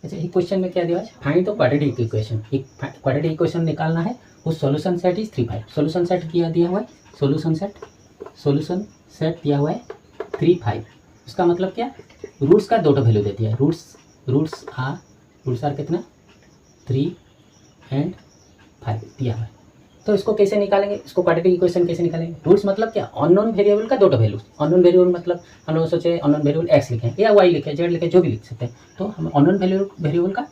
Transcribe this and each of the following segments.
अच्छा, एक क्वेश्चन में क्या दिया है, फाइंड द क्वाड्रेटिक इक्वेशन। एक क्वाड्रेटिक इक्वेशन निकालना है, उस solution set is 3 5। Solution set क्या दिया हुआ है, सॉल्यूशन सेट दिया हुआ है 3 5। उसका मतलब क्या, रूट्स का 2 वैल्यू देती है। रूट्स आर कितना 3 एंड 5 दिया हुआ है। तो इसको कैसे निकालेंगे, इसको क्वाड्रेटिक इक्वेशन कैसे निकालेंगे। रूट्स मतलब क्या, अननोन वेरिएबल का 2 वैल्यू। अननोन वेरिएबल मतलब हम लोग सोचे अननोन वेरिएबल एक्स लिखें या वाई लिखें, जेड लिखें, जो भी लिख सकते हैं। तो हम अननोन वेरिएबल का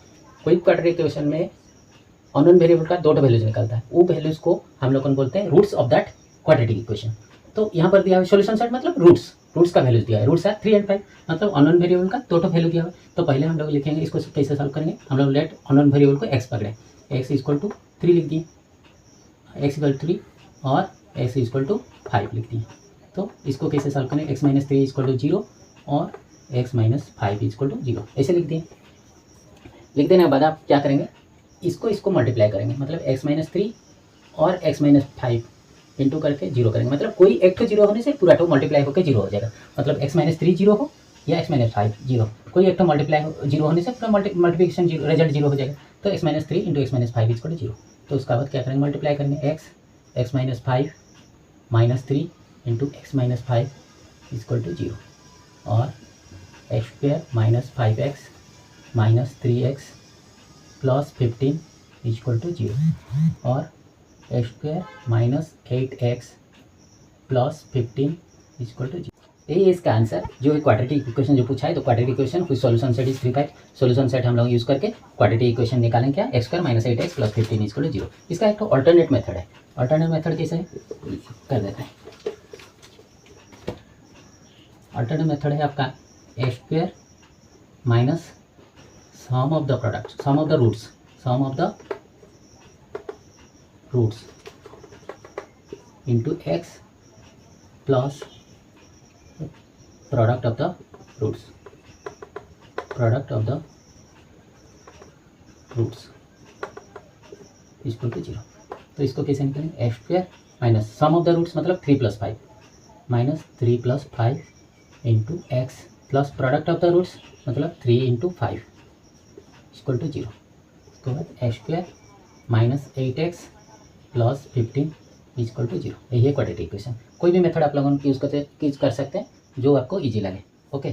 कोई क्वाड्रेटिक इक्वेशन में अननोन वेरिएबल का 2 वैल्यूज निकलता है, वो वैल्यूज को हम लोग बोलते हैं roots of that quadratic equation. तो यहाँ पर दिया है सोल्यूशन सेट मतलब रूट्स का वैल्यूज दिया है। रूट्स है 3 एंड 5, मतलब अननोन वेरिएबल का 2 वैल्यू दिया है। तो पहले हम लोग लिखेंगे इसको कैसे सॉल्व करेंगे। हम लोग लेट अननोन वेरिएबल को एक्स पकड़े, एक्स इक्वल टू 3 लिख दिए, एक्स इक्वल 3 और एक्स इक्वल टू 5 लिख दिए। तो इसको कैसे सॉल्व करें, एक्स माइनस 3 इक्वल टू 0 और एक्स माइनस 5 इक्वल टू 0 ऐसे लिख दिए। लिख देने के बाद आप क्या करेंगे, इसको मल्टीप्लाई करेंगे, मतलब एक्स माइनस 3 और एक्स माइनस 5 इंटू करके 0 करेंगे। मतलब कोई एक तो 0 होने से पूरा तो मल्टीप्लाई होकर 0 हो जाएगा। मतलब एक्स माइनस 3 0 हो या एक्स माइनस 5 0, कोई एक तो मल्टीप्लाई 0 होने से पूरा मल्टीप्लिकेशन रिजल्ट 0 हो जाएगा। तो x minus 3 into x minus 5 equal to 0। तो उसका बाद क्या करेंगे, मल्टीप्लाई करेंगे x minus 5 minus 3 into x minus 5 equal to 0 और x square minus 5x minus 3x plus 15 equal to 0 और x square minus 8x plus 15 equal to 0। यही है इसका आंसर, जो है क्वाड्रेटिक इक्वेशन जो पूछा है। तो क्वाड्रेटिक इक्वेशन कुछ solution set is 3 5। Solution set हम लोग यूज़ करके क्वाड्रेटिक इक्वेशन निकालें क्या, x square minus 8x plus 15 equal to 0। इसका एक तो अल्टरनेट मेथड है। अल्टरनेट मेथड कैसे है कर देते हैं। अल्टरनेट मेथड है आपका x square minus sum of the product, sum of the roots into x plus product of the roots equal to 0। तो इसको कैसे निकालेंगे, x square minus sum of the roots मतलब 3 + 5 minus 3 + 5 into x plus product of the roots मतलब 3 into 5 equal to 0। उसके बाद x square minus 8x plus 15 equal to 0। यही है क्वाड्रेटिक इक्वेशन। कोई भी मेथड आप लोगों यूज़ कर सकते हैं जो आपको ईजी लगे। ओके।